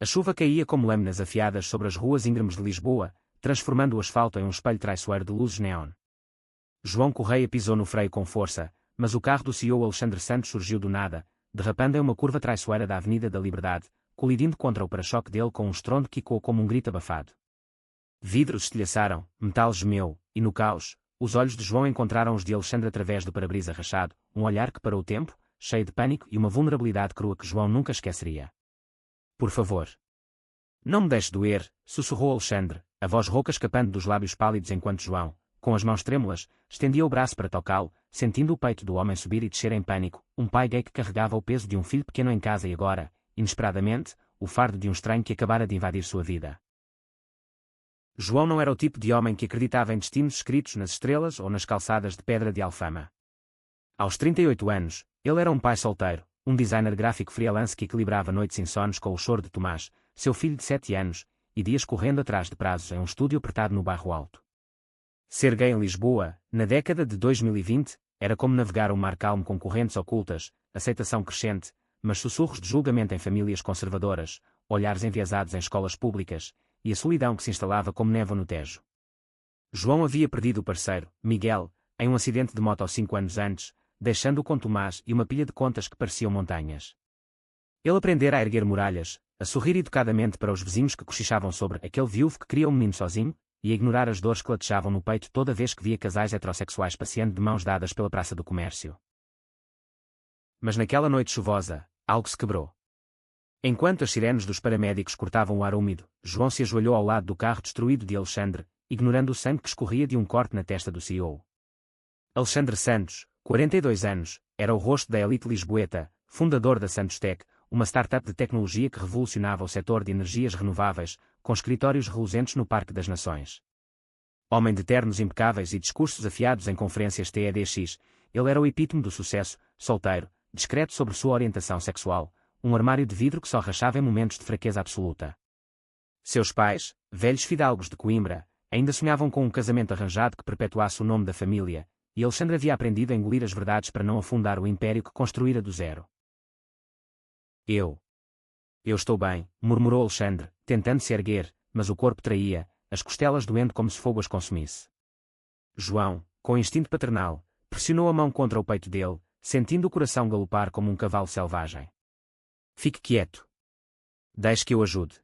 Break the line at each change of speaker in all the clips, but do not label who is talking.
A chuva caía como lâminas afiadas sobre as ruas íngremes de Lisboa, transformando o asfalto em um espelho traiçoeiro de luzes neon. João Correia pisou no freio com força, mas o carro do CEO Alexandre Santos surgiu do nada, derrapando em uma curva traiçoeira da Avenida da Liberdade, colidindo contra o para-choque dele com um estrondo que ecoou como um grito abafado. Vidros estilhaçaram, metal gemeu, e no caos, os olhos de João encontraram os de Alexandre através do para-brisa rachado, um olhar que parou o tempo, cheio de pânico e uma vulnerabilidade crua que João nunca esqueceria. Por favor. Não me deixe doer, sussurrou Alexandre, a voz rouca escapando dos lábios pálidos enquanto João, com as mãos trêmulas, estendia o braço para tocá-lo, sentindo o peito do homem subir e descer em pânico, um pai gay que carregava o peso de um filho pequeno em casa e agora, inesperadamente, o fardo de um estranho que acabara de invadir sua vida. João não era o tipo de homem que acreditava em destinos escritos nas estrelas ou nas calçadas de pedra de Alfama. Aos 38 anos, ele era um pai solteiro, um designer gráfico freelance que equilibrava noites insones com o choro de Tomás, seu filho de 7 anos, e dias correndo atrás de prazos em um estúdio apertado no Bairro Alto. Ser gay em Lisboa, na década de 2020, era como navegar um mar calmo com correntes ocultas, aceitação crescente, mas sussurros de julgamento em famílias conservadoras, olhares enviesados em escolas públicas, e a solidão que se instalava como névoa no Tejo. João havia perdido o parceiro, Miguel, em um acidente de moto 5 anos antes, deixando-o com Tomás e uma pilha de contas que pareciam montanhas. Ele aprendera a erguer muralhas, a sorrir educadamente para os vizinhos que cochichavam sobre aquele viúvo que cria um menino sozinho, e a ignorar as dores que latejavam no peito toda vez que via casais heterossexuais passeando de mãos dadas pela Praça do Comércio. Mas naquela noite chuvosa, algo se quebrou. Enquanto as sirenes dos paramédicos cortavam o ar úmido, João se ajoelhou ao lado do carro destruído de Alexandre, ignorando o sangue que escorria de um corte na testa do CEO. Alexandre Santos, 42 anos, era o rosto da elite lisboeta, fundador da Santostec, uma startup de tecnologia que revolucionava o setor de energias renováveis, com escritórios reluzentes no Parque das Nações. Homem de ternos impecáveis e discursos afiados em conferências TEDx, ele era o epítome do sucesso, solteiro, discreto sobre sua orientação sexual, um armário de vidro que só rachava em momentos de fraqueza absoluta. Seus pais, velhos fidalgos de Coimbra, ainda sonhavam com um casamento arranjado que perpetuasse o nome da família, e Alexandre havia aprendido a engolir as verdades para não afundar o império que construíra do zero. Eu estou bem, murmurou Alexandre, tentando se erguer, mas o corpo traía, as costelas doendo como se fogo as consumisse. João, com instinto paternal, pressionou a mão contra o peito dele, sentindo o coração galopar como um cavalo selvagem. Fique quieto. Deixe que eu ajude.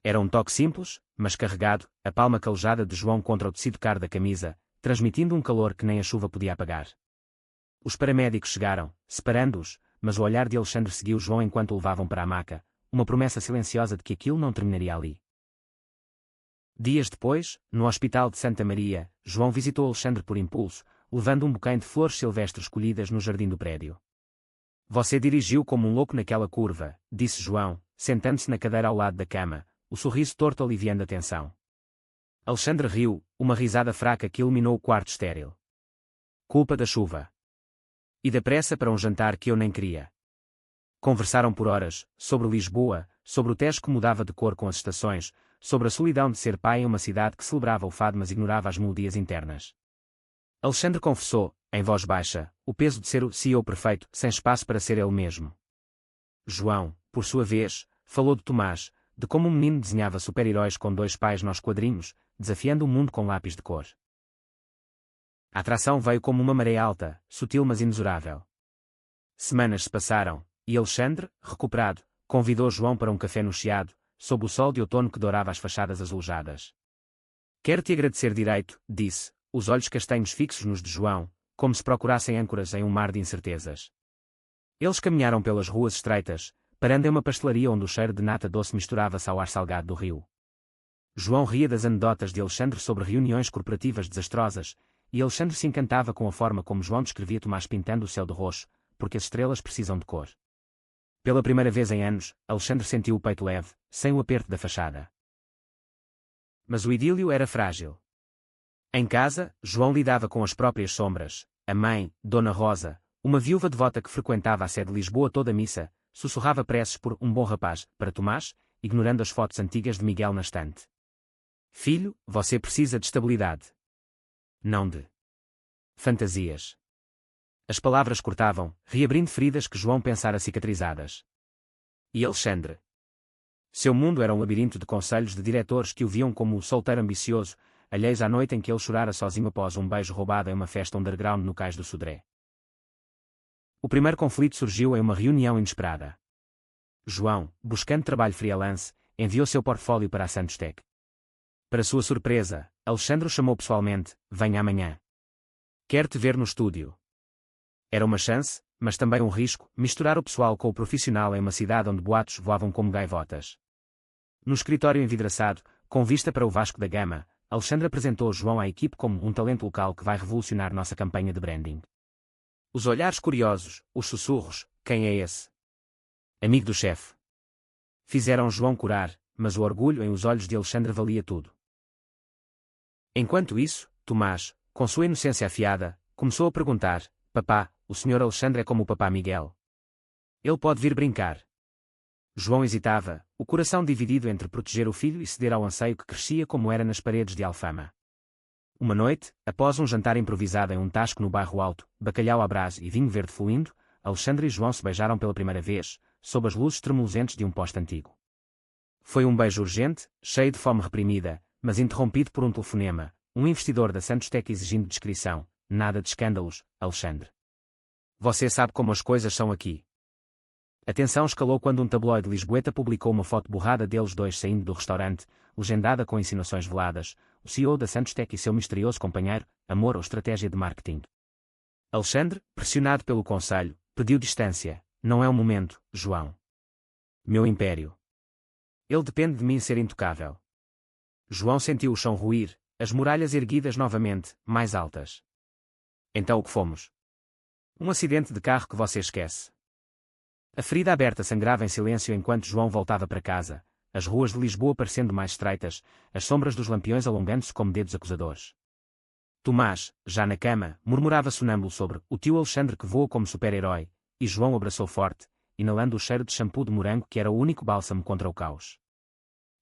Era um toque simples, mas carregado, a palma calejada de João contra o tecido caro da camisa, transmitindo um calor que nem a chuva podia apagar. Os paramédicos chegaram, separando-os, mas o olhar de Alexandre seguiu João enquanto o levavam para a maca, uma promessa silenciosa de que aquilo não terminaria ali. Dias depois, no Hospital de Santa Maria, João visitou Alexandre por impulso, levando um buquê de flores silvestres colhidas no jardim do prédio. Você dirigiu como um louco naquela curva, disse João, sentando-se na cadeira ao lado da cama, o sorriso torto aliviando a tensão. Alexandre riu, uma risada fraca que iluminou o quarto estéril. Culpa da chuva. E da pressa para um jantar que eu nem queria. Conversaram por horas, sobre Lisboa, sobre o Tejo que mudava de cor com as estações, sobre a solidão de ser pai em uma cidade que celebrava o fado mas ignorava as melodias internas. Alexandre confessou, em voz baixa, o peso de ser o CEO perfeito, sem espaço para ser ele mesmo. João, por sua vez, falou de Tomás, de como um menino desenhava super-heróis com 2 pais nos quadrinhos, desafiando o mundo com lápis de cor. A atração veio como uma maré alta, sutil mas inexorável. Semanas se passaram, e Alexandre, recuperado, convidou João para um café no Chiado, sob o sol de outono que dourava as fachadas azulejadas. Quero te agradecer direito, disse, os olhos castanhos fixos nos de João, como se procurassem âncoras em um mar de incertezas. Eles caminharam pelas ruas estreitas, parando em uma pastelaria onde o cheiro de nata doce misturava-se ao ar salgado do rio. João ria das anedotas de Alexandre sobre reuniões corporativas desastrosas, e Alexandre se encantava com a forma como João descrevia Tomás pintando o céu de roxo, porque as estrelas precisam de cor. Pela primeira vez em anos, Alexandre sentiu o peito leve, sem o aperto da fachada. Mas o idílio era frágil. Em casa, João lidava com as próprias sombras. A mãe, Dona Rosa, uma viúva devota que frequentava a sede de Lisboa toda a missa, sussurrava preces por um bom rapaz, para Tomás, ignorando as fotos antigas de Miguel na estante. Filho, você precisa de estabilidade. Não de fantasias. As palavras cortavam, reabrindo feridas que João pensara cicatrizadas. E Alexandre? Seu mundo era um labirinto de conselhos de diretores que o viam como o solteiro ambicioso, alheios à noite em que ele chorara sozinho após um beijo roubado em uma festa underground no cais do Sodré. O primeiro conflito surgiu em uma reunião inesperada. João, buscando trabalho freelance, enviou seu portfólio para a Santos Tech. Para sua surpresa, Alexandre o chamou pessoalmente: venha amanhã. Quero te ver no estúdio. Era uma chance, mas também um risco, misturar o pessoal com o profissional em uma cidade onde boatos voavam como gaivotas. No escritório envidraçado, com vista para o Vasco da Gama, Alexandre apresentou João à equipe como um talento local que vai revolucionar nossa campanha de branding. Os olhares curiosos, os sussurros: quem é esse? Amigo do chefe. Fizeram João curar, mas o orgulho em os olhos de Alexandre valia tudo. Enquanto isso, Tomás, com sua inocência afiada, começou a perguntar: papá, o senhor Alexandre é como o papá Miguel. Ele pode vir brincar. João hesitava, o coração dividido entre proteger o filho e ceder ao anseio que crescia como era nas paredes de Alfama. Uma noite, após um jantar improvisado em um tasco no bairro Alto, bacalhau à brás e vinho verde fluindo, Alexandre e João se beijaram pela primeira vez, sob as luzes tremuluzentes de um poste antigo. Foi um beijo urgente, cheio de fome reprimida, mas interrompido por um telefonema, um investidor da Santos Tech exigindo descrição: nada de escândalos, Alexandre. Você sabe como as coisas são aqui. A tensão escalou quando um tabloide lisboeta publicou uma foto borrada deles dois saindo do restaurante, legendada com insinuações veladas: o CEO da Santos Tech e seu misterioso companheiro, amor ou estratégia de marketing. Alexandre, pressionado pelo conselho, pediu distância: não é o momento, João. Meu império. Ele depende de mim ser intocável. João sentiu o chão ruir, as muralhas erguidas novamente, mais altas. Então o que fomos? Um acidente de carro que você esquece. A ferida aberta sangrava em silêncio enquanto João voltava para casa, as ruas de Lisboa parecendo mais estreitas, as sombras dos lampiões alongando-se como dedos acusadores. Tomás, já na cama, murmurava sonâmbulo sobre o tio Alexandre que voa como super-herói, e João o abraçou forte, inalando o cheiro de shampoo de morango que era o único bálsamo contra o caos.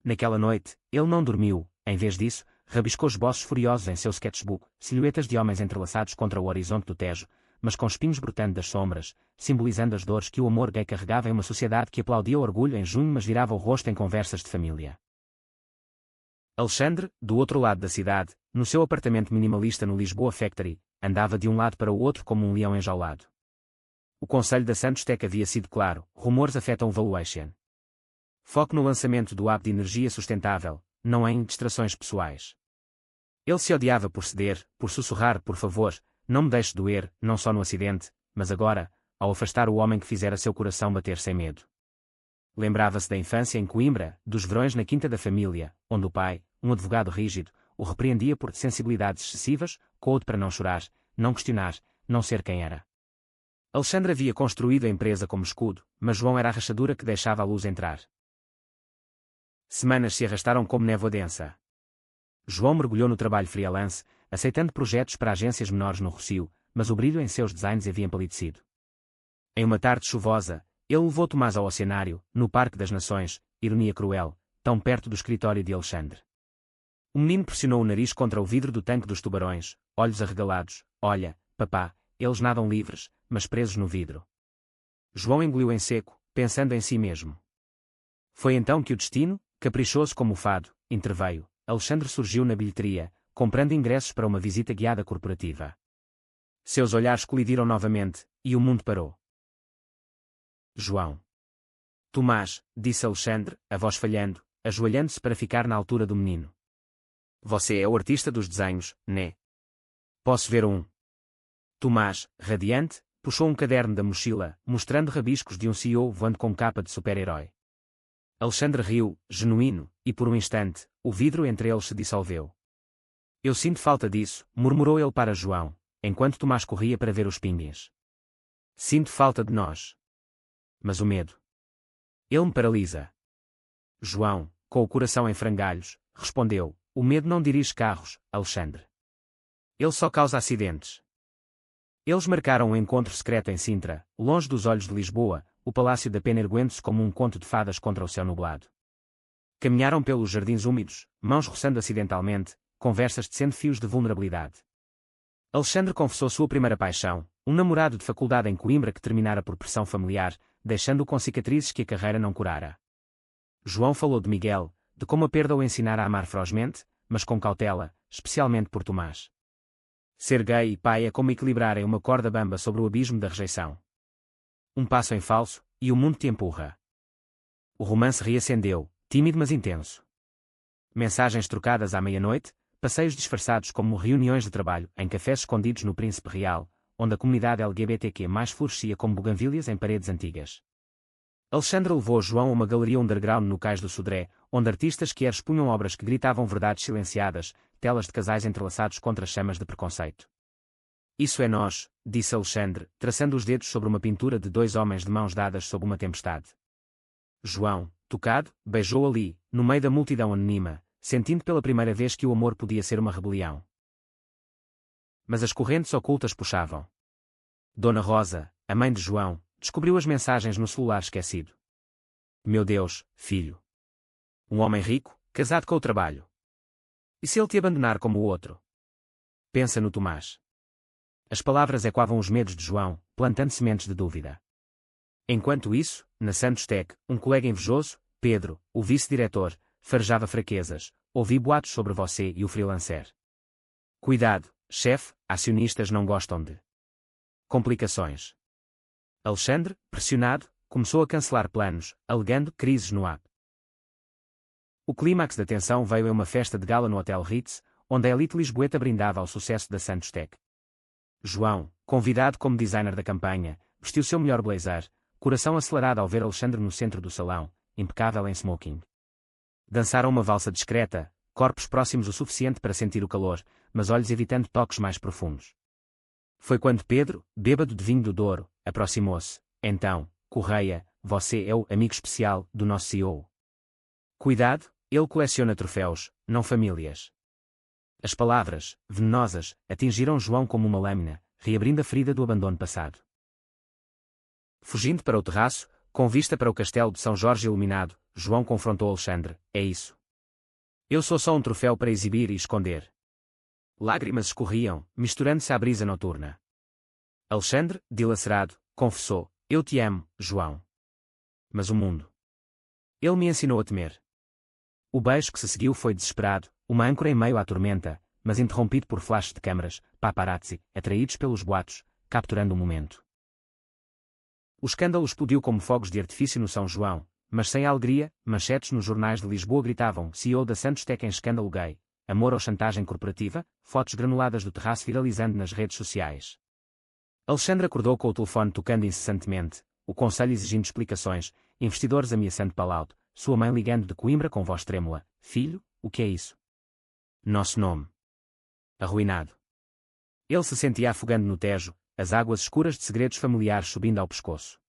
Naquela noite, ele não dormiu, em vez disso, rabiscou esboços furiosos em seu sketchbook, silhuetas de homens entrelaçados contra o horizonte do Tejo, mas com espinhos brotando das sombras, simbolizando as dores que o amor gay carregava em uma sociedade que aplaudia o orgulho em junho mas virava o rosto em conversas de família. Alexandre, do outro lado da cidade, no seu apartamento minimalista no Lisboa Factory, andava de um lado para o outro como um leão enjaulado. O conselho da Santos Tech havia sido claro: rumores afetam o valuation. Foco no lançamento do app de energia sustentável, não em distrações pessoais. Ele se odiava por ceder, por sussurrar: por favor, não me deixe doer, não só no acidente, mas agora, ao afastar o homem que fizera seu coração bater sem medo. Lembrava-se da infância em Coimbra, dos verões na quinta da família, onde o pai, um advogado rígido, o repreendia por sensibilidades excessivas, code para não chorar, não questionar, não ser quem era. Alexandre havia construído a empresa como escudo, mas João era a rachadura que deixava a luz entrar. Semanas se arrastaram como névoa densa. João mergulhou no trabalho freelance, aceitando projetos para agências menores no Rossio, mas o brilho em seus designs havia empalidecido. Em uma tarde chuvosa, ele levou Tomás ao oceanário, no Parque das Nações, ironia cruel, tão perto do escritório de Alexandre. O menino pressionou o nariz contra o vidro do tanque dos tubarões, olhos arregalados: olha, papá, eles nadam livres, mas presos no vidro. João engoliu em seco, pensando em si mesmo. Foi então que o destino, caprichoso como o fado, interveio. Alexandre surgiu na bilheteria, comprando ingressos para uma visita guiada corporativa. Seus olhares colidiram novamente, e o mundo parou. João. Tomás, disse Alexandre, a voz falhando, ajoelhando-se para ficar na altura do menino. Você é o artista dos desenhos, né? Posso ver um? Tomás, radiante, puxou um caderno da mochila, mostrando rabiscos de um CEO voando com capa de super-herói. Alexandre riu, genuíno, e por um instante, o vidro entre eles se dissolveu. Eu sinto falta disso, murmurou ele para João, enquanto Tomás corria para ver os pinguins. Sinto falta de nós. Mas o medo. Ele me paralisa. João, com o coração em frangalhos, respondeu: o medo não dirige carros, Alexandre. Ele só causa acidentes. Eles marcaram um encontro secreto em Sintra, longe dos olhos de Lisboa, o palácio da pena erguendo-se como um conto de fadas contra o céu nublado. Caminharam pelos jardins úmidos, mãos roçando acidentalmente, conversas tecendo fios de vulnerabilidade. Alexandre confessou sua primeira paixão, um namorado de faculdade em Coimbra que terminara por pressão familiar, deixando-o com cicatrizes que a carreira não curara. João falou de Miguel, de como a perda o ensinara a amar ferozmente, mas com cautela, especialmente por Tomás. Ser gay e pai é como equilibrarem uma corda bamba sobre o abismo da rejeição. Um passo em falso, e o mundo te empurra. O romance reacendeu, tímido mas intenso. Mensagens trocadas à meia-noite, passeios disfarçados como reuniões de trabalho em cafés escondidos no Príncipe Real, onde a comunidade LGBTQ+ florescia como buganvílias em paredes antigas. Alexandre levou João a uma galeria underground no Cais do Sodré, onde artistas que expunham obras que gritavam verdades silenciadas, telas de casais entrelaçados contra chamas de preconceito. Isso é nós, disse Alexandre, traçando os dedos sobre uma pintura de dois homens de mãos dadas sob uma tempestade. João, tocado, beijou ali, no meio da multidão anônima, sentindo pela primeira vez que o amor podia ser uma rebelião. Mas as correntes ocultas puxavam. Dona Rosa, a mãe de João, descobriu as mensagens no celular esquecido. Meu Deus, filho. Um homem rico, casado com o trabalho. E se ele te abandonar como o outro? Pensa no Tomás. As palavras ecoavam os medos de João, plantando sementes de dúvida. Enquanto isso, na Santos Tech, um colega invejoso, Pedro, o vice-diretor, farejava fraquezas. Ouvi boatos sobre você e o freelancer. Cuidado, chefe, acionistas não gostam de complicações. Alexandre, pressionado, começou a cancelar planos, alegando crises no app. O clímax da tensão veio em uma festa de gala no Hotel Ritz, onde a elite lisboeta brindava ao sucesso da Santos Tech. João, convidado como designer da campanha, vestiu seu melhor blazer, coração acelerado ao ver Alexandre no centro do salão, impecável em smoking. Dançaram uma valsa discreta, corpos próximos o suficiente para sentir o calor, mas olhos evitando toques mais profundos. Foi quando Pedro, bêbado de vinho do Douro, aproximou-se. Então, Correia, você é o amigo especial do nosso CEO. Cuidado, ele coleciona troféus, não famílias. As palavras, venenosas, atingiram João como uma lâmina, reabrindo a ferida do abandono passado. Fugindo para o terraço, com vista para o castelo de São Jorge iluminado, João confrontou Alexandre. É isso. Eu sou só um troféu para exibir e esconder. Lágrimas escorriam, misturando-se à brisa noturna. Alexandre, dilacerado, confessou. Eu te amo, João. Mas o mundo. Ele me ensinou a temer. O beijo que se seguiu foi desesperado, uma âncora em meio à tormenta, mas interrompido por flashes de câmaras, paparazzi, atraídos pelos boatos, capturando o momento. O escândalo explodiu como fogos de artifício no São João, mas sem alegria, manchetes nos jornais de Lisboa gritavam CEO da Santos Tech em escândalo gay, amor ou chantagem corporativa, fotos granuladas do terraço viralizando nas redes sociais. Alexandre acordou com o telefone tocando incessantemente, o conselho exigindo explicações, investidores ameaçando Palau, sua mãe ligando de Coimbra com voz trêmula. Filho, o que é isso? Nosso nome. Arruinado. Ele se sentia afogando no Tejo, as águas escuras de segredos familiares subindo ao pescoço.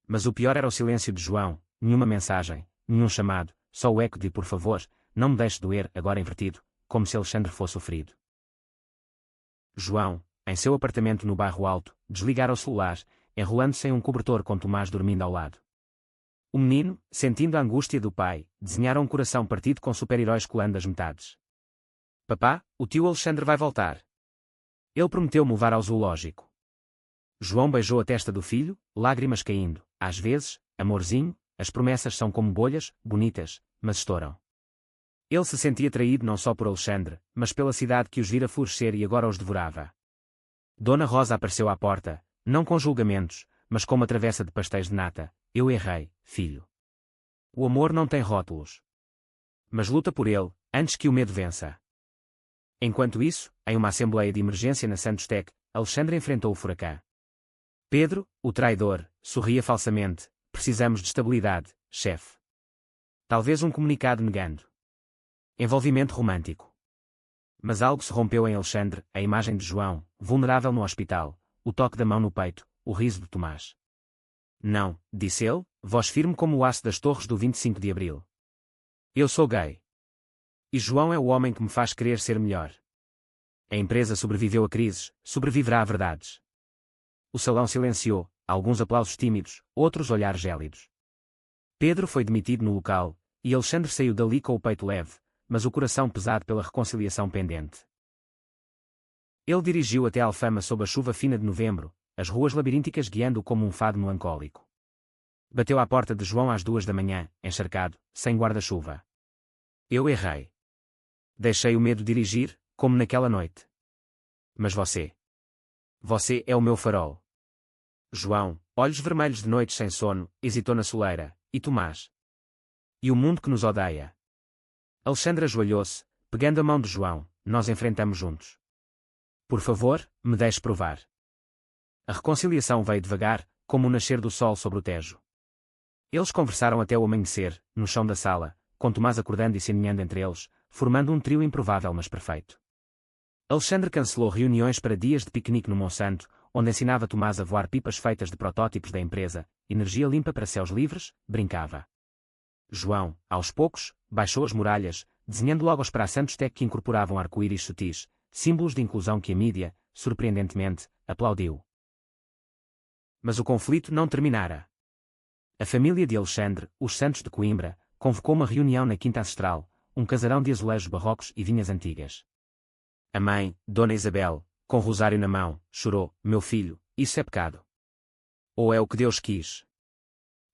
Mas o pior era o silêncio de João, nenhuma mensagem, nenhum chamado, só o eco de por favor, não me deixe doer, agora invertido, como se Alexandre fosse o ferido. João, em seu apartamento no Bairro Alto, desligara o celular, enrolando-se em um cobertor com Tomás dormindo ao lado. O menino, sentindo a angústia do pai, desenhara um coração partido com super-heróis colando as metades. Papá, o tio Alexandre vai voltar. Ele prometeu-me levar ao zoológico. João beijou a testa do filho, lágrimas caindo. Às vezes, amorzinho, as promessas são como bolhas, bonitas, mas estouram. Ele se sentia traído não só por Alexandre, mas pela cidade que os vira florescer e agora os devorava. Dona Rosa apareceu à porta, não com julgamentos, mas com uma travessa de pastéis de nata. Eu errei, filho. O amor não tem rótulos. Mas luta por ele, antes que o medo vença. Enquanto isso, em uma assembleia de emergência na Santos Tech, Alexandre enfrentou o furacão. Pedro, o traidor, sorria falsamente. Precisamos de estabilidade, chefe. Talvez um comunicado negando. Envolvimento romântico. Mas algo se rompeu em Alexandre, a imagem de João, vulnerável no hospital, o toque da mão no peito, o riso de Tomás. Não, disse ele, voz firme como o aço das torres do 25 de Abril. Eu sou gay. E João é o homem que me faz querer ser melhor. A empresa sobreviveu a crises, sobreviverá a verdades. O salão silenciou, alguns aplausos tímidos, outros olhares gélidos. Pedro foi demitido no local, e Alexandre saiu dali com o peito leve, mas o coração pesado pela reconciliação pendente. Ele dirigiu até Alfama sob a chuva fina de novembro, as ruas labirínticas guiando-o como um fado melancólico. Bateu à porta de João às 2 da manhã, encharcado, sem guarda-chuva. Eu errei. Deixei o medo dirigir, como naquela noite. Mas você. Você é o meu farol. João, olhos vermelhos de noites sem sono, hesitou na soleira. E Tomás? E o mundo que nos odeia? Alexandre ajoelhou-se, pegando a mão de João. Nós enfrentamos juntos. Por favor, me deixe provar. A reconciliação veio devagar, como o nascer do sol sobre o Tejo. Eles conversaram até o amanhecer, no chão da sala, com Tomás acordando e se aninhando entre eles, formando um trio improvável mas perfeito. Alexandre cancelou reuniões para dias de piquenique no Monsanto, onde ensinava Tomás a voar pipas feitas de protótipos da empresa, energia limpa para céus livres, brincava. João, aos poucos, baixou as muralhas, desenhando logos para a Santostec que incorporavam arco-íris sutis, símbolos de inclusão que a mídia, surpreendentemente, aplaudiu. Mas o conflito não terminara. A família de Alexandre, os Santos de Coimbra, convocou uma reunião na Quinta Ancestral, um casarão de azulejos barrocos e vinhas antigas. A mãe, Dona Isabel, com rosário na mão, chorou: meu filho, isso é pecado. Ou é o que Deus quis?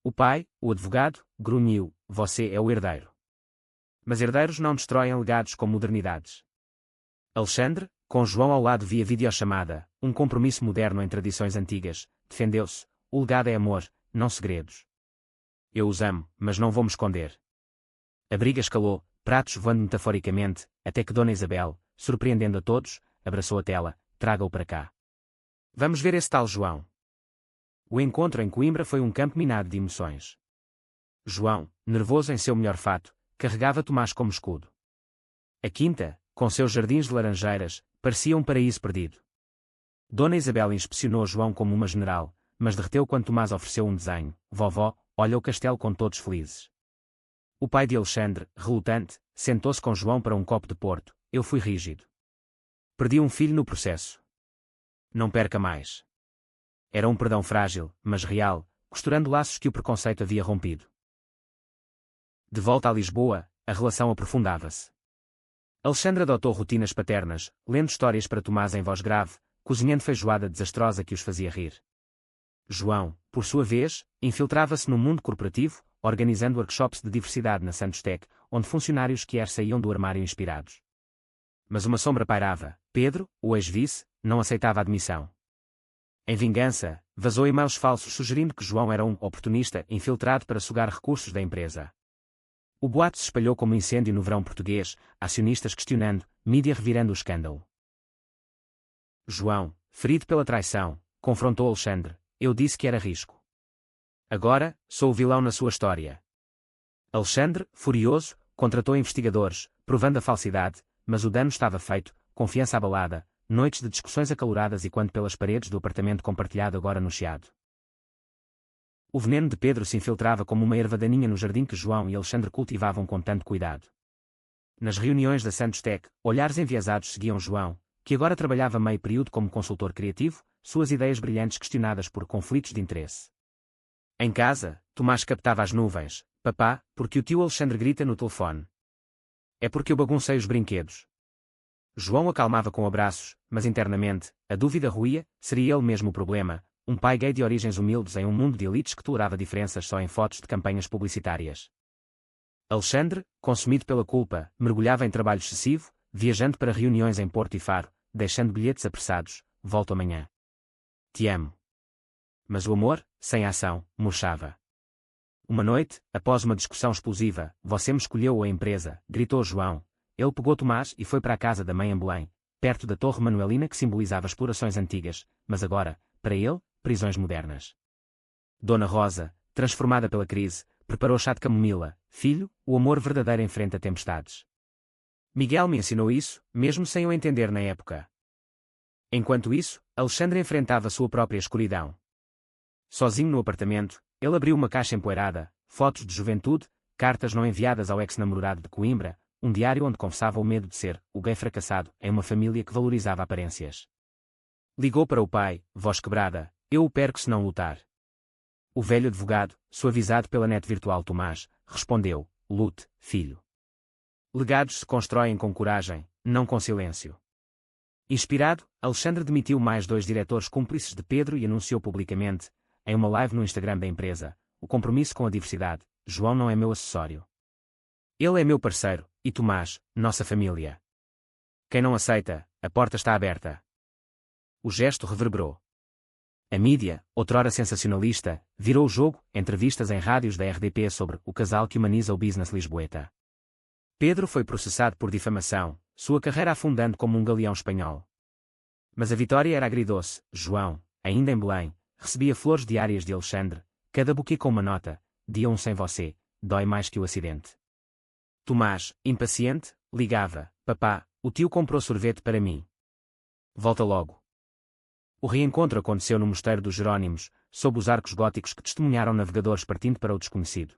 O pai, o advogado, grunhiu: você é o herdeiro. Mas herdeiros não destroem legados com modernidades. Alexandre, com João ao lado via videochamada, um compromisso moderno em tradições antigas, defendeu-se: o legado é amor, não segredos. Eu os amo, mas não vou me esconder. A briga escalou, pratos voando metaforicamente, até que Dona Isabel, surpreendendo a todos, abraçou a tela: traga-o para cá. Vamos ver esse tal João. O encontro em Coimbra foi um campo minado de emoções. João, nervoso em seu melhor fato, carregava Tomás como escudo. A quinta, com seus jardins de laranjeiras, parecia um paraíso perdido. Dona Isabel inspecionou João como uma general, mas derreteu quando Tomás ofereceu um desenho: vovó, olha o castelo com todos felizes. O pai de Alexandre, relutante, sentou-se com João para um copo de porto. Eu fui rígido. Perdi um filho no processo. Não perca mais. Era um perdão frágil, mas real, costurando laços que o preconceito havia rompido. De volta a Lisboa, a relação aprofundava-se. Alexandre adotou rotinas paternas, lendo histórias para Tomás em voz grave, cozinhando feijoada desastrosa que os fazia rir. João, por sua vez, infiltrava-se no mundo corporativo, organizando workshops de diversidade na Santostec, onde funcionários quer saíam do armário inspirados. Mas uma sombra pairava: Pedro, o ex-vice, não aceitava a admissão. Em vingança, vazou e-mails falsos sugerindo que João era um oportunista infiltrado para sugar recursos da empresa. O boato se espalhou como incêndio no verão português, acionistas questionando, mídia revirando o escândalo. João, ferido pela traição, confrontou Alexandre: eu disse que era risco. Agora, sou o vilão na sua história. Alexandre, furioso, contratou investigadores, provando a falsidade, mas o dano estava feito, confiança abalada, noites de discussões acaloradas e quando pelas paredes do apartamento compartilhado agora no Chiado. O veneno de Pedro se infiltrava como uma erva daninha no jardim que João e Alexandre cultivavam com tanto cuidado. Nas reuniões da Santostec, olhares enviesados seguiam João, que agora trabalhava meio período como consultor criativo, suas ideias brilhantes questionadas por conflitos de interesse. Em casa, Tomás captava as nuvens: papá, porque o tio Alexandre grita no telefone? É porque eu baguncei os brinquedos. João acalmava com abraços, mas internamente, a dúvida roía: seria ele mesmo o problema, um pai gay de origens humildes em um mundo de elites que tolerava diferenças só em fotos de campanhas publicitárias. Alexandre, consumido pela culpa, mergulhava em trabalho excessivo, viajando para reuniões em Porto e Faro, deixando bilhetes apressados: volto amanhã. Te amo. Mas o amor, sem ação, murchava. Uma noite, após uma discussão explosiva: você me escolheu ou a empresa, gritou João. Ele pegou Tomás e foi para a casa da mãe em Belém, perto da Torre Manuelina que simbolizava explorações antigas, mas agora, para ele, prisões modernas. Dona Rosa, transformada pela crise, preparou chá de camomila: filho, o amor verdadeiro enfrenta tempestades. Miguel me ensinou isso, mesmo sem o entender na época. Enquanto isso, Alexandre enfrentava sua própria escuridão. Sozinho no apartamento, ele abriu uma caixa empoeirada: fotos de juventude, cartas não enviadas ao ex-namorado de Coimbra, um diário onde confessava o medo de ser o gay fracassado em uma família que valorizava aparências. Ligou para o pai, voz quebrada: eu o perco se não lutar. O velho advogado, suavizado pela net virtual Tomás, respondeu: lute, filho. Legados se constroem com coragem, não com silêncio. Inspirado, Alexandre demitiu mais 2 diretores cúmplices de Pedro e anunciou publicamente, em uma live no Instagram da empresa: o compromisso com a diversidade. João não é meu acessório. Ele é meu parceiro, e Tomás, nossa família. Quem não aceita, a porta está aberta. O gesto reverberou. A mídia, outrora sensacionalista, virou o jogo, entrevistas em rádios da RDP sobre o casal que humaniza o business lisboeta. Pedro foi processado por difamação, sua carreira afundando como um galeão espanhol. Mas a vitória era agridoce. João, ainda em Belém, recebia flores diárias de Alexandre, cada buquê com uma nota: dia 1 sem você, dói mais que o acidente. Tomás, impaciente, ligava: papá, o tio comprou sorvete para mim. Volta logo. O reencontro aconteceu no Mosteiro dos Jerónimos, sob os arcos góticos que testemunharam navegadores partindo para o desconhecido.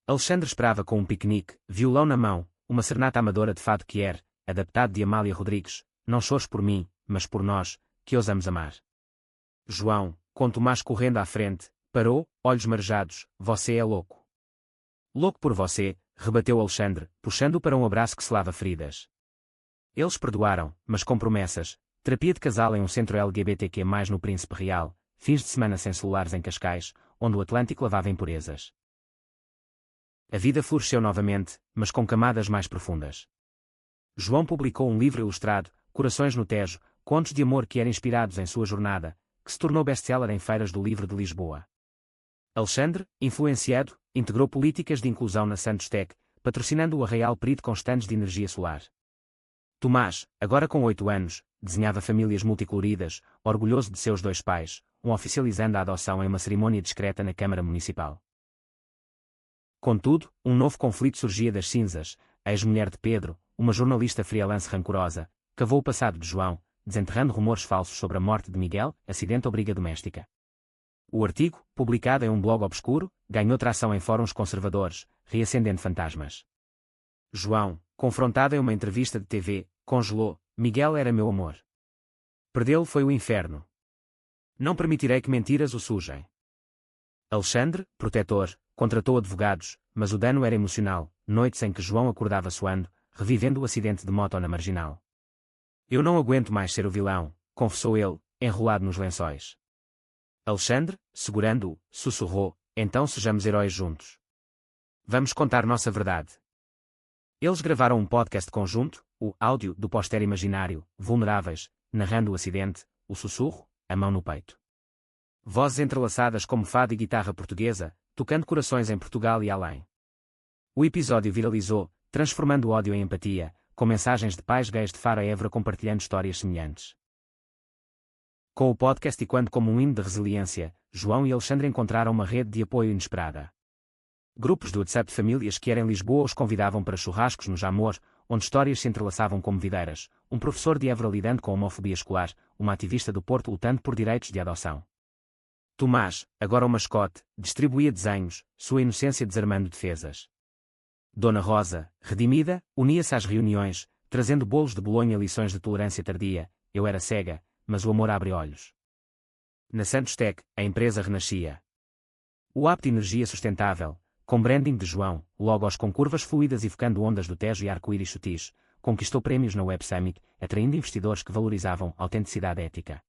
Alexandre esperava com um piquenique, violão na mão, uma serenata amadora de fado quier, adaptado de Amália Rodrigues: não chores por mim, mas por nós, que ousamos amar. João, com Tomás correndo à frente, parou, olhos marejados: você é louco. Louco por você, rebateu Alexandre, puxando-o para um abraço que selava feridas. Eles perdoaram, mas com promessas: terapia de casal em um centro LGBTQ+, no Príncipe Real, fins de semana sem celulares em Cascais, onde o Atlântico lavava impurezas. A vida floresceu novamente, mas com camadas mais profundas. João publicou um livro ilustrado, Corações no Tejo, contos de amor que eram inspirados em sua jornada, que se tornou best-seller em feiras do livro de Lisboa. Alexandre, influenciado, integrou políticas de inclusão na Santos Tech, patrocinando o Arraial Perito com stands de energia solar. Tomás, agora com 8 anos, desenhava famílias multicoloridas, orgulhoso de seus 2 pais, um oficializando a adoção em uma cerimônia discreta na Câmara Municipal. Contudo, um novo conflito surgia das cinzas. A ex-mulher de Pedro, uma jornalista freelance rancorosa, cavou o passado de João, desenterrando rumores falsos sobre a morte de Miguel, acidente ou briga doméstica. O artigo, publicado em um blog obscuro, ganhou tração em fóruns conservadores, reacendendo fantasmas. João, confrontado em uma entrevista de TV, congelou: Miguel era meu amor. Perdê-lo foi o inferno. Não permitirei que mentiras o sujem. Alexandre, protetor, contratou advogados, mas o dano era emocional, noites em que João acordava suando, revivendo o acidente de moto na Marginal. Eu não aguento mais ser o vilão, confessou ele, enrolado nos lençóis. Alexandre, segurando-o, sussurrou: então sejamos heróis juntos. Vamos contar nossa verdade. Eles gravaram um podcast conjunto, o áudio do Póster Imaginário, Vulneráveis, narrando o acidente, o sussurro, a mão no peito. Vozes entrelaçadas como fado e guitarra portuguesa, tocando corações em Portugal e além. O episódio viralizou, transformando o ódio em empatia, com mensagens de pais gays de Faro a Évora compartilhando histórias semelhantes. Com o podcast ecoando como um hino de resiliência, João e Alexandre encontraram uma rede de apoio inesperada. Grupos do WhatsApp de famílias que eram em Lisboa os convidavam para churrascos no Jamor, onde histórias se entrelaçavam como videiras, um professor de Évora lidando com a homofobia escolar, uma ativista do Porto lutando por direitos de adoção. Tomás, agora o mascote, distribuía desenhos, sua inocência desarmando defesas. Dona Rosa, redimida, unia-se às reuniões, trazendo bolos de Bolonha e lições de tolerância tardia. Eu era cega, mas o amor abre olhos. Na Santos Tech, a empresa renascia. O app de energia sustentável, com branding de João, logos com curvas fluidas evocando ondas do Tejo e arco-íris sutis, conquistou prémios na Web Summit, atraindo investidores que valorizavam a autenticidade ética.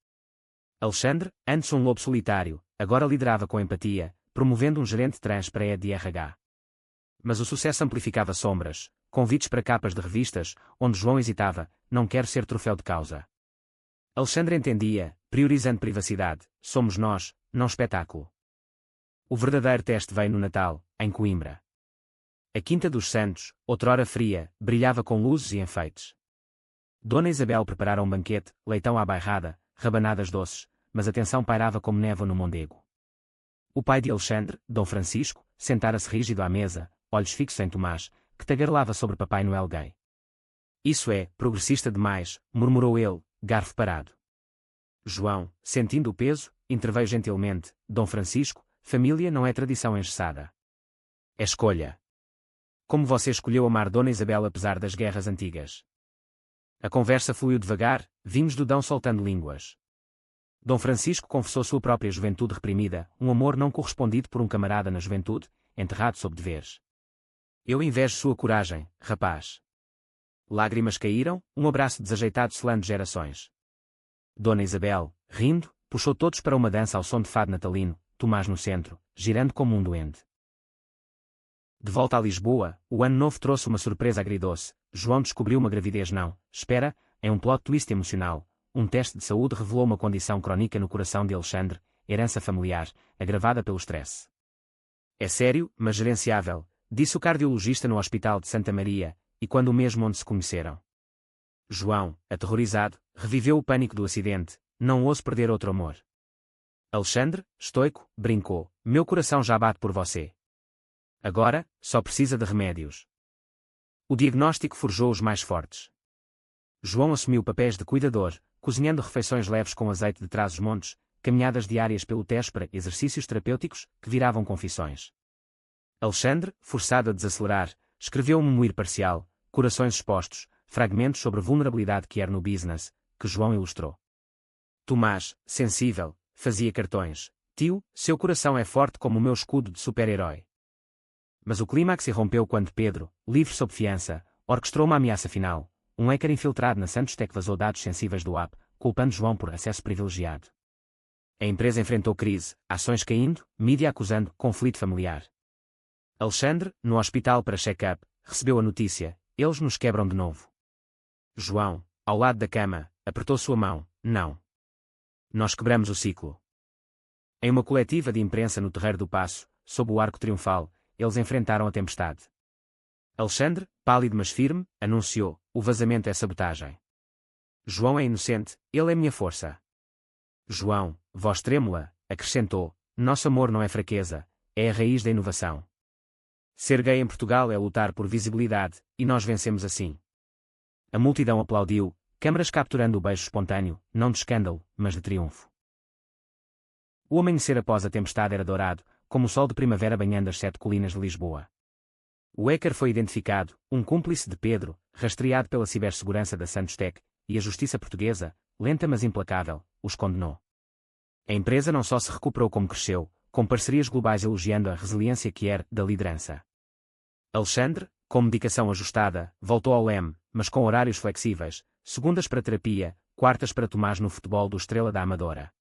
Alexandre, antes um lobo solitário, agora liderava com empatia, promovendo um gerente trans para a EDRH. Mas o sucesso amplificava sombras, convites para capas de revistas, onde João hesitava: não quero ser troféu de causa. Alexandre entendia, priorizando privacidade: somos nós, não espetáculo. O verdadeiro teste veio no Natal, em Coimbra. A Quinta dos Santos, outrora fria, brilhava com luzes e enfeites. Dona Isabel preparara um banquete, leitão à bairrada, rabanadas doces, mas a tensão pairava como névoa no Mondego. O pai de Alexandre, Dom Francisco, sentara-se rígido à mesa, olhos fixos em Tomás, que tagarelava sobre Papai Noel gay. Isso é, progressista demais, murmurou ele, garfo parado. João, sentindo o peso, interveio gentilmente: Dom Francisco, família não é tradição engessada. É escolha. Como você escolheu amar Dona Isabel apesar das guerras antigas? A conversa fluiu devagar, vinhos do Dão soltando línguas. Dom Francisco confessou sua própria juventude reprimida, um amor não correspondido por um camarada na juventude, enterrado sob deveres. Eu invejo sua coragem, rapaz. Lágrimas caíram, um abraço desajeitado selando gerações. Dona Isabel, rindo, puxou todos para uma dança ao som de fado natalino, Tomás no centro, girando como um duende. De volta a Lisboa, o ano novo trouxe uma surpresa agridoce. João descobriu uma gravidez não, espera, em um plot twist emocional. Um teste de saúde revelou uma condição crónica no coração de Alexandre, herança familiar, agravada pelo stress. É sério, mas gerenciável, disse o cardiologista no Hospital de Santa Maria, e quando o mesmo onde se conheceram. João, aterrorizado, reviveu o pânico do acidente, não ouso perder outro amor. Alexandre, estoico, brincou, meu coração já bate por você. Agora, só precisa de remédios. O diagnóstico forjou os mais fortes. João assumiu papéis de cuidador, cozinhando refeições leves com azeite de Trás-os-Montes, caminhadas diárias pelo Tejo para exercícios terapêuticos que viravam confissões. Alexandre, forçado a desacelerar, escreveu um memoir parcial, Corações Expostos, fragmentos sobre vulnerabilidade que era no business, que João ilustrou. Tomás, sensível, fazia cartões. Tio, seu coração é forte como o meu escudo de super-herói. Mas o clímax irrompeu quando Pedro, livre sob fiança, orquestrou uma ameaça final. Um hacker infiltrado na Santostec vazou dados sensíveis do app, culpando João por acesso privilegiado. A empresa enfrentou crise, ações caindo, mídia acusando, conflito familiar. Alexandre, no hospital para check-up, recebeu a notícia, eles nos quebram de novo. João, ao lado da cama, apertou sua mão, não. Nós quebramos o ciclo. Em uma coletiva de imprensa no Terreiro do Paço, sob o arco triunfal, eles enfrentaram a tempestade. Alexandre, pálido mas firme, anunciou, o vazamento é sabotagem. João é inocente, ele é minha força. João, voz trêmula, acrescentou, nosso amor não é fraqueza, é a raiz da inovação. Ser gay em Portugal é lutar por visibilidade, e nós vencemos assim. A multidão aplaudiu, câmaras capturando o beijo espontâneo, não de escândalo, mas de triunfo. O amanhecer após a tempestade era dourado, como o sol de primavera banhando as 7 colinas de Lisboa. O hacker foi identificado, um cúmplice de Pedro, rastreado pela cibersegurança da Santostec, e a justiça portuguesa, lenta mas implacável, os condenou. A empresa não só se recuperou como cresceu, com parcerias globais elogiando a resiliência que era da liderança. Alexandre, com medicação ajustada, voltou ao leme, mas com horários flexíveis, segundas para terapia, quartas para Tomás no futebol do Estrela da Amadora.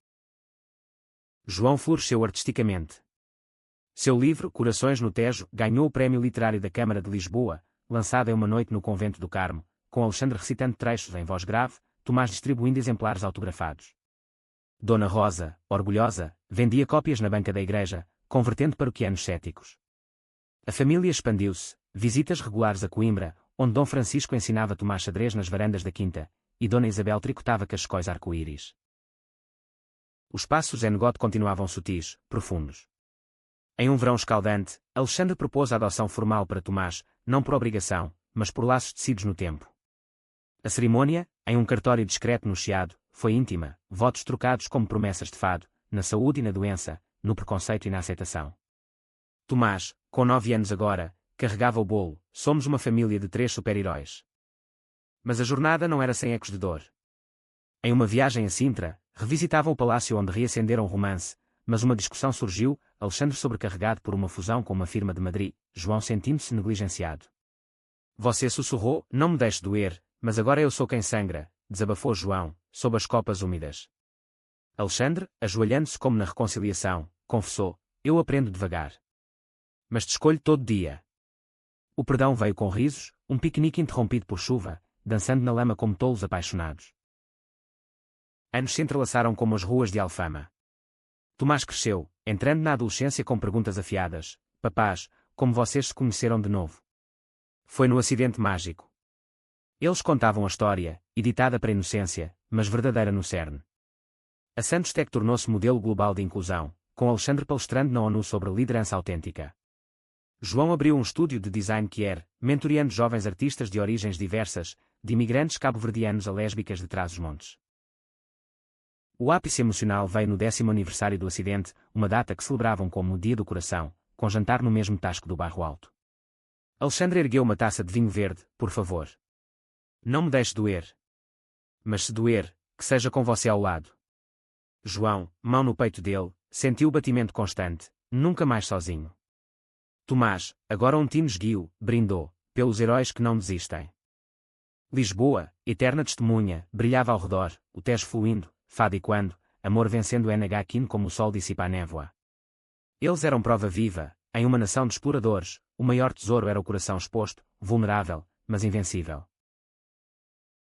João floresceu artisticamente. Seu livro, Corações no Tejo, ganhou o Prémio Literário da Câmara de Lisboa, lançado em uma noite no Convento do Carmo, com Alexandre recitando trechos em voz grave, Tomás distribuindo exemplares autografados. Dona Rosa, orgulhosa, vendia cópias na banca da igreja, convertendo paroquianos céticos. A família expandiu-se, visitas regulares a Coimbra, onde Dom Francisco ensinava Tomás xadrez nas varandas da quinta, e Dona Isabel tricotava cascóis arco-íris. Os passos Zengot continuavam sutis, profundos. Em um verão escaldante, Alexandre propôs a adoção formal para Tomás, não por obrigação, mas por laços tecidos no tempo. A cerimônia, em um cartório discreto no Chiado, foi íntima, votos trocados como promessas de fado, na saúde e na doença, no preconceito e na aceitação. Tomás, com 9 anos agora, carregava o bolo, somos uma família de 3 super-heróis. Mas a jornada não era sem ecos de dor. Em uma viagem a Sintra, revisitavam o palácio onde reacenderam romance, mas uma discussão surgiu, Alexandre sobrecarregado por uma fusão com uma firma de Madrid, João sentindo-se negligenciado. Você sussurrou, não me deixe doer, mas agora eu sou quem sangra, desabafou João, sob as copas úmidas. Alexandre, ajoelhando-se como na reconciliação, confessou, eu aprendo devagar. Mas te escolho todo dia. O perdão veio com risos, um piquenique interrompido por chuva, dançando na lama como tolos apaixonados. Anos se entrelaçaram como as ruas de Alfama. Tomás cresceu, entrando na adolescência com perguntas afiadas, papás, como vocês se conheceram de novo? Foi no acidente mágico. Eles contavam a história, editada para a inocência, mas verdadeira no cerne. A Santostec tornou-se modelo global de inclusão, com Alexandre palestrando na ONU sobre liderança autêntica. João abriu um estúdio de design QR, mentoreando jovens artistas de origens diversas, de imigrantes cabo-verdianos a lésbicas de Trás-os-Montes. O ápice emocional veio no 10º aniversário do acidente, uma data que celebravam como o Dia do Coração, com jantar no mesmo tasco do Bairro Alto. Alexandre ergueu uma taça de vinho verde, por favor. Não me deixe doer. Mas se doer, que seja com você ao lado. João, mão no peito dele, sentiu o batimento constante, nunca mais sozinho. Tomás, agora um time esguio, brindou, pelos heróis que não desistem. Lisboa, eterna testemunha, brilhava ao redor, o Tejo fluindo, fado e quando, amor vencendo o NH Quino como o sol dissipa a névoa. Eles eram prova viva, em uma nação de exploradores, o maior tesouro era o coração exposto, vulnerável, mas invencível.